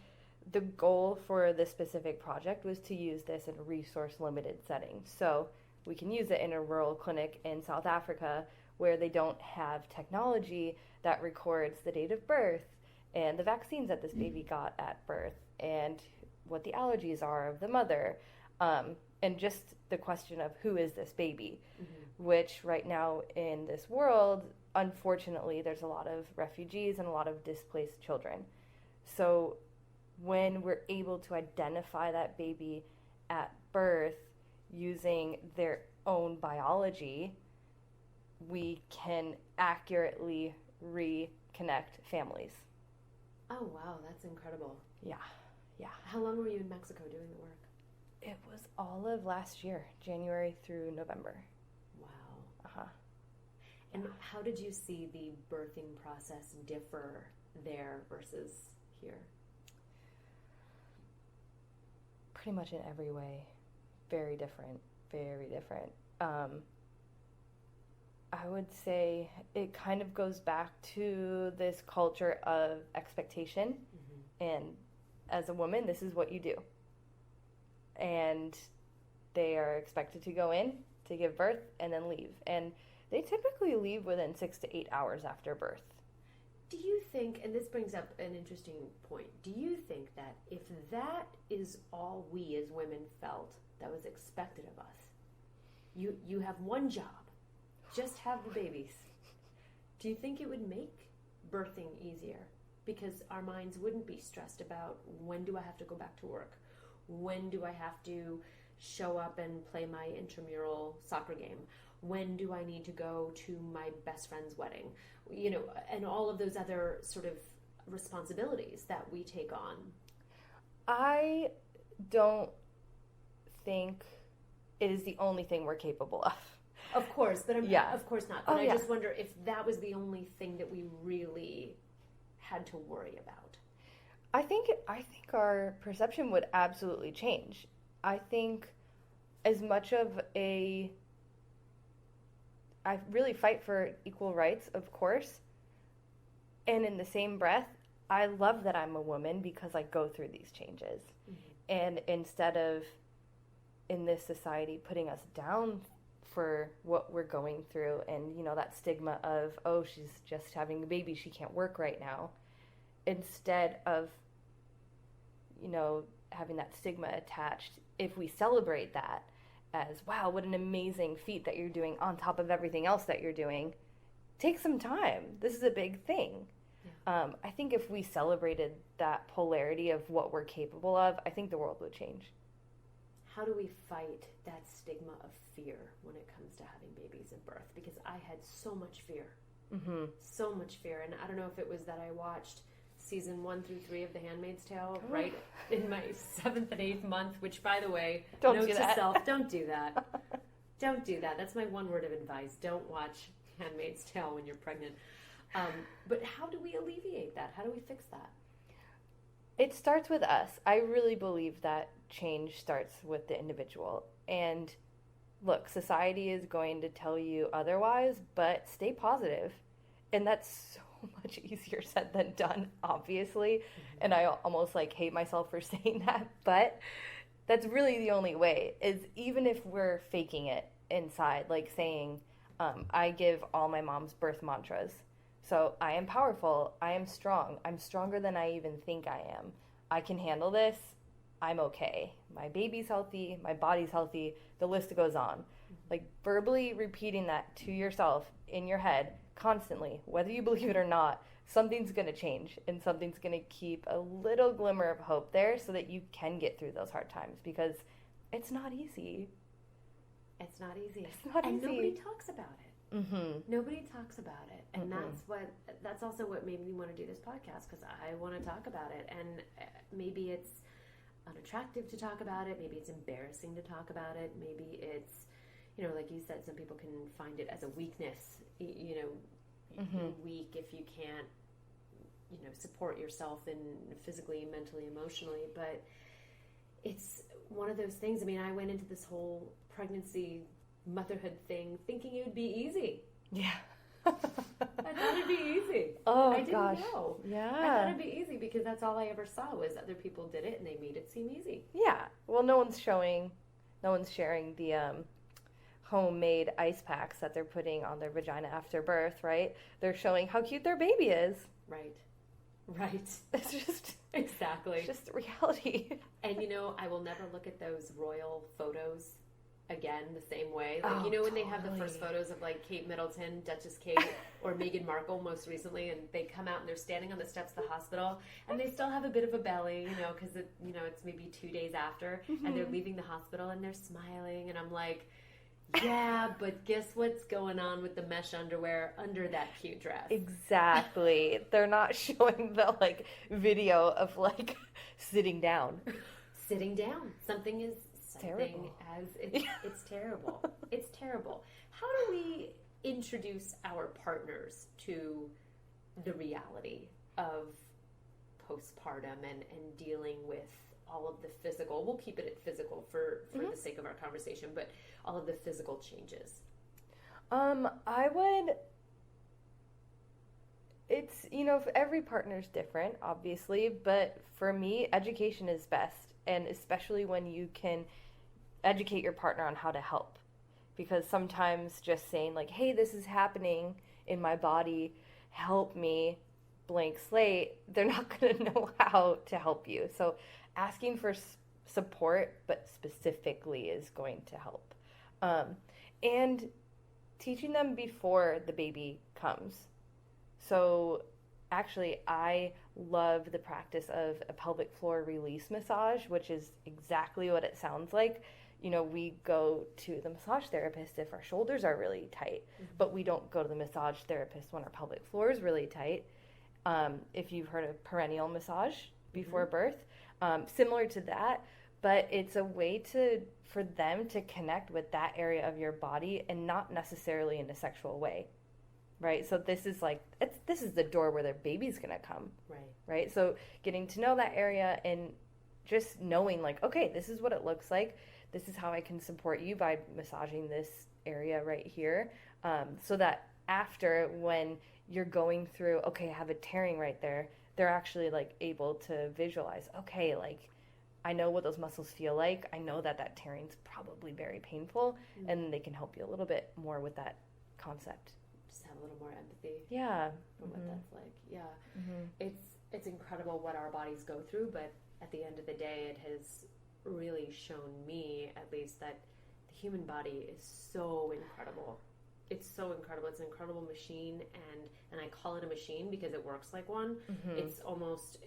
the goal for this specific project was to use this in a resource-limited setting. So we can use it in a rural clinic in South Africa where they don't have technology that records the date of birth and the vaccines that this baby got at birth and what the allergies are of the mother, and just the question of who is this baby, which right now in this world, unfortunately, there's a lot of refugees and a lot of displaced children. So when we're able to identify that baby at birth using their own biology, we can accurately reconnect families. Oh, wow, that's incredible. Yeah. How long were you in Mexico doing the work? It was all of last year, January through November. Wow. Uh-huh. And how did you see the birthing process differ there versus here? Pretty much in every way. Very different. Very different. I would say it kind of goes back to this culture of expectation. And as a woman, this is what you do. And they are expected to go in, to give birth, and then leave. And they typically leave within 6 to 8 hours after birth. Do you think, and this brings up an interesting point, do you think that if that is all we as women felt that was expected of us, you have one job, just have the babies, do you think it would make birthing easier? Because our minds wouldn't be stressed about, when do I have to go back to work? When do I have to show up and play my intramural soccer game? When do I need to go to my best friend's wedding? You know, and all of those other sort of responsibilities that we take on. I don't think it is the only thing we're capable of. Of course, but of course not. But I just wonder if that was the only thing that we really had to worry about. I think our perception would absolutely change. I think as much of I really fight for equal rights, of course. And in the same breath, I love that I'm a woman because I go through these changes. And instead of in this society putting us down for what we're going through and, you know, that stigma of, oh, she's just having a baby, she can't work right now. Instead of, you know, having that stigma attached, if we celebrate that as, wow, what an amazing feat that you're doing on top of everything else that you're doing, take some time. This is a big thing. Yeah. I think if we celebrated that polarity of what we're capable of, I think the world would change. How do we fight that stigma of fear when it comes to having babies and birth? Because I had so much fear. So much fear. And I don't know if it was that I watched season 1 through 3 of The Handmaid's Tale right in my 7th and 8th month, which, by the way, note to self, don't do that. Don't do that. That's my one word of advice. Don't watch Handmaid's Tale when you're pregnant. But how do we alleviate that? How do we fix that? It starts with us. I really believe that change starts with the individual. And look, society is going to tell you otherwise, but stay positive. And that's so much easier said than done, obviously. And I almost hate myself for saying that, but that's really the only way, is even if we're faking it inside, like saying, I give all my mom's birth mantras. So I am powerful, I am strong, I'm stronger than I even think I am. I can handle this, I'm okay. My baby's healthy, my body's healthy, the list goes on. Like verbally repeating that to yourself in your head constantly, whether you believe it or not, something's going to change and something's going to keep a little glimmer of hope there so that you can get through those hard times, because it's not easy. It's not easy. It's not and easy. Nobody talks about it. Nobody talks about it. And that's also what made me want to do this podcast, because I want to talk about it. And maybe it's unattractive to talk about it. Maybe it's embarrassing to talk about it. Maybe it's, like you said, some people can find it as a weakness. You're weak if you can't, support yourself in physically, mentally, emotionally. But it's one of those things. I mean, I went into this whole pregnancy, motherhood thing thinking it would be easy. Yeah. I thought it'd be easy. Oh, I didn't know. Yeah. I thought it'd be easy because that's all I ever saw was other people did it and they made it seem easy. Yeah. Well, no one's sharing the homemade ice packs that they're putting on their vagina after birth, right? They're showing how cute their baby is. Right. It's just exactly. It's just reality. And I will never look at those royal photos again the same way. Like, when totally. they have the first photos of Kate Middleton, Duchess Kate, or Meghan Markle most recently, and they come out and they're standing on the steps of the hospital and they still have a bit of a belly, because it's maybe 2 days after, and they're leaving the hospital and they're smiling, and I'm like, yeah, but guess what's going on with the mesh underwear under that cute dress? Exactly. They're not showing the video of sitting down. Sitting down. Something is terrible. It's terrible. It's terrible. How do we introduce our partners to the reality of postpartum and dealing with all of the physical, we'll keep it at physical for the sake of our conversation, but all of the physical changes? It's, every partner's different, obviously, but for me, education is best, and especially when you can educate your partner on how to help. Because sometimes just saying, like, hey, this is happening in my body, help me, blank slate, they're not going to know how to help you. So asking for support, but specifically, is going to help. And teaching them before the baby comes. So actually, I love the practice of a pelvic floor release massage, which is exactly what it sounds like. We go to the massage therapist if our shoulders are really tight, but we don't go to the massage therapist when our pelvic floor is really tight. If you've heard of perineal massage before birth, similar to that, but it's a way for them to connect with that area of your body and not necessarily in a sexual way. Right. So this is the door where their baby's going to come. Right. So getting to know that area and just knowing, like, okay, this is what it looks like. This is how I can support you by massaging this area right here. So that after, when you're going through, okay, I have a tearing right there, they're actually like able to visualize, okay, like, I know what those muscles feel like. I know that tearing's probably very painful, and they can help you a little bit more with that concept. Just have a little more empathy. Yeah. For what that's like. Yeah. It's incredible what our bodies go through, but at the end of the day, it has really shown me, at least, that the human body is so incredible. It's so incredible. It's an incredible machine, and I call it a machine because it works like one. It's almost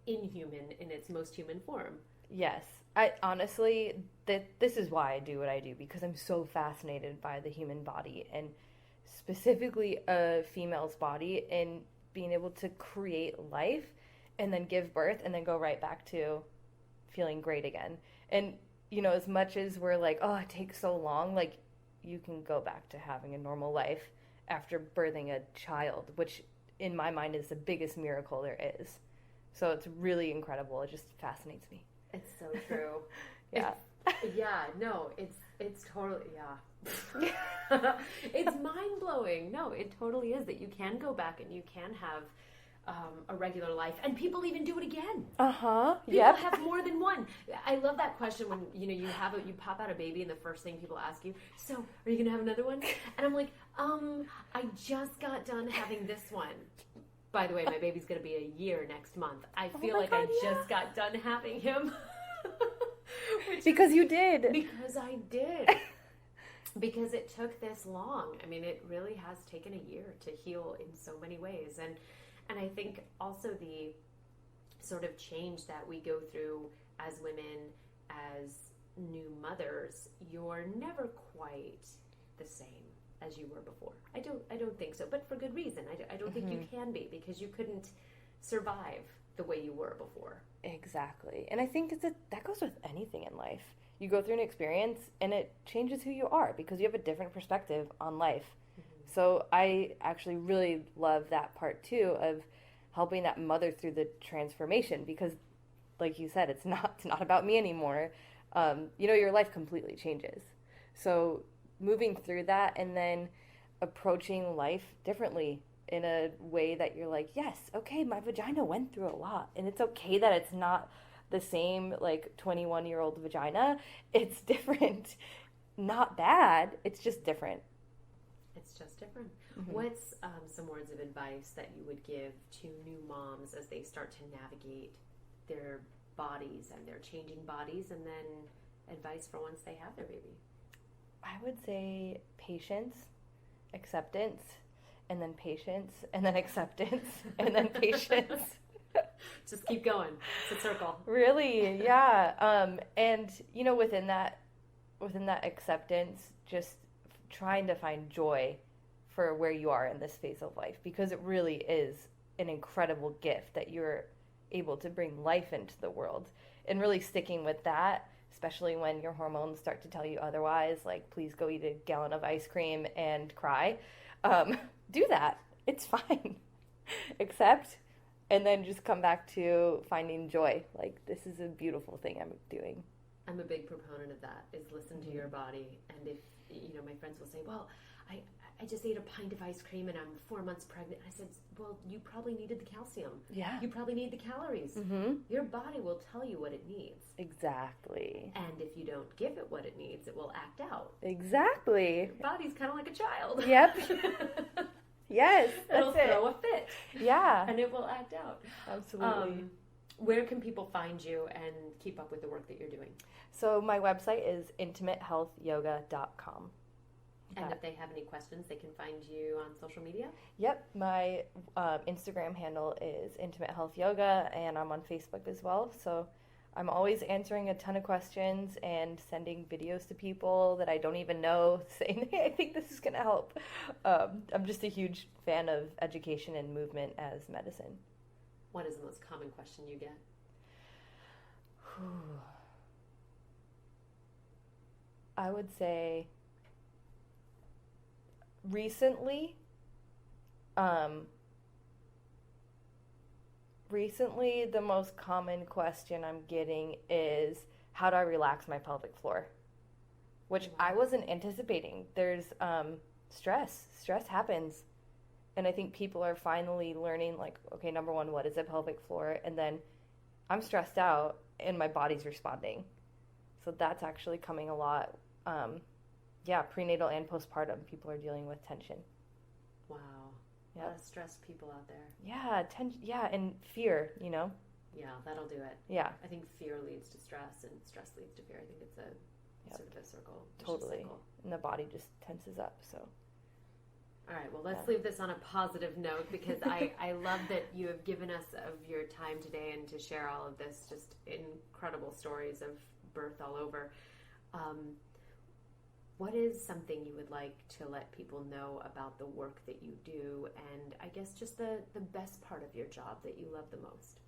inhuman in its most human form. Yes. I honestly, this is why I do what I do, because I'm so fascinated by the human body, and specifically a female's body, and being able to create life and then give birth and then go right back to feeling great again. And, as much as we're like, oh, it takes so long, like, you can go back to having a normal life after birthing a child, which in my mind is the biggest miracle there is. So it's really incredible. It just fascinates me. It's so true. Yeah. It's totally, it's mind-blowing. No, it totally is, that you can go back and you can have a regular life, and people even do it again. People have more than one. I love that question when you pop out a baby, and the first thing people ask you, so are you gonna have another one? And I'm like, I just got done having this one. By the way, my baby's gonna be a year next month. I feel like I just got done having him. Because you did. Because I did. Because it took this long. I mean, it really has taken a year to heal in so many ways. And I think also the sort of change that we go through as women, as new mothers, you're never quite the same as you were before. I don't think so, but for good reason. I don't think you can be, because you couldn't survive the way you were before. Exactly. And I think that goes with anything in life. You go through an experience and it changes who you are, because you have a different perspective on life. So I actually really love that part too, of helping that mother through the transformation, because like you said, it's not about me anymore. Your life completely changes. So moving through that and then approaching life differently in a way that you're like, yes, okay, my vagina went through a lot, and it's okay that it's not the same like 21-year-old vagina. It's different. Not bad. It's just different. It's just different. What's some words of advice that you would give to new moms as they start to navigate their bodies and their changing bodies, and then advice for once they have their baby? I would say patience, acceptance, and then patience, and then acceptance, and then patience. Just keep going. It's a circle. Really, yeah. And within that acceptance, just trying to find joy for where you are in this phase of life, because it really is an incredible gift that you're able to bring life into the world, and really sticking with that, especially when your hormones start to tell you otherwise, like, please go eat a gallon of ice cream and cry. Do that. It's fine. accept, and then just come back to finding joy. Like, this is a beautiful thing I'm doing. I'm a big proponent of that, is listen to your body. And if, my friends will say, well, I just ate a pint of ice cream and I'm 4 months pregnant. I said, well, you probably needed the calcium. Yeah. You probably need the calories. Your body will tell you what it needs. Exactly. And if you don't give it what it needs, it will act out. Exactly. Your body's kind of like a child. Yep. Yes. It'll That's throw a fit. Yeah. And it will act out. Absolutely. Where can people find you and keep up with the work that you're doing? So my website is intimatehealthyoga.com. And if they have any questions, they can find you on social media? Yep. My Instagram handle is Intimate Health Yoga, and I'm on Facebook as well. So I'm always answering a ton of questions and sending videos to people that I don't even know, saying, hey, I think this is going to help. I'm just a huge fan of education and movement as medicine. What is the most common question you get? I would say recently the most common question I'm getting is, how do I relax my pelvic floor? Which I wasn't anticipating. There's stress. Stress happens. And I think people are finally learning, like, okay, number one, what is a pelvic floor? And then I'm stressed out and my body's responding. So that's actually coming a lot. Prenatal and postpartum, people are dealing with tension. Wow. A lot of stressed people out there. Yeah, and fear, Yeah, that'll do it. Yeah. I think fear leads to stress, and stress leads to fear. I think it's a sort of a circle. Totally. Cycle. And the body just tenses up, so. All right, well, let's leave this on a positive note, because I love that you have given us of your time today and to share all of this, just incredible stories of birth all over. What is something you would like to let people know about the work that you do, and I guess just the best part of your job that you love the most?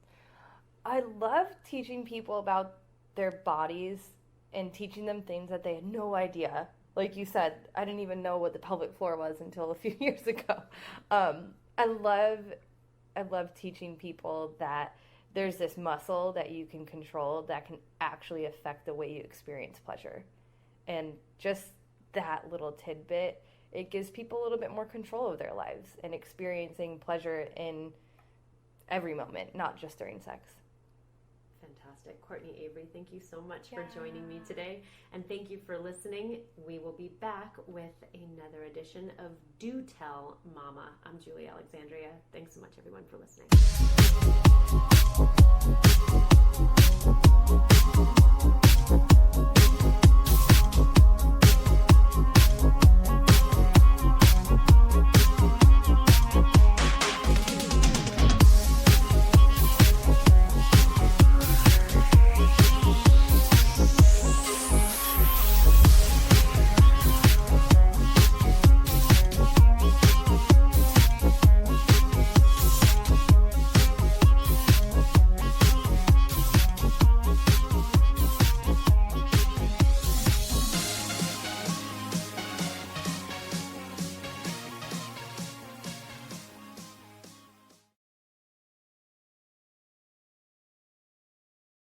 I love teaching people about their bodies and teaching them things that they had no idea. Like you said, I didn't even know what the pelvic floor was until a few years ago. I love teaching people that there's this muscle that you can control that can actually affect the way you experience pleasure. And just that little tidbit, it gives people a little bit more control of their lives and experiencing pleasure in every moment, not just during sex. Fantastic. Courtney Avery, thank you so much for joining me today. And thank you for listening. We will be back with another edition of Do Tell Mama. I'm Julie Alexandria. Thanks so much, everyone, for listening.